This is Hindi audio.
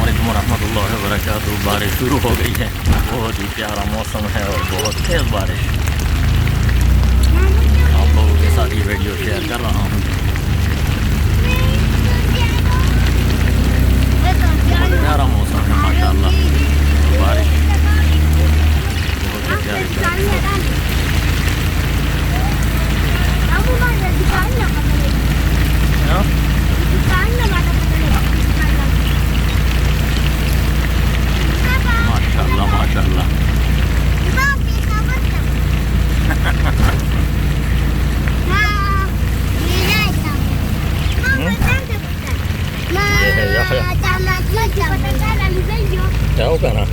अस्सलामुअलैकुम रहमतुल्लाहि व बरकातुहू। बारिश शुरू हो गई है, बहुत ही प्यारा मौसम है और बहुत तेज़ बारिश। आप लोगों के साथ ये वीडियो शेयर कर रहा हूँ। बहुत प्यारा मौसम है माशाअल्लाह। बारिश बहुत ही प्यारी माशाअल्लाह माशाअल्लाह। क्या होगा ना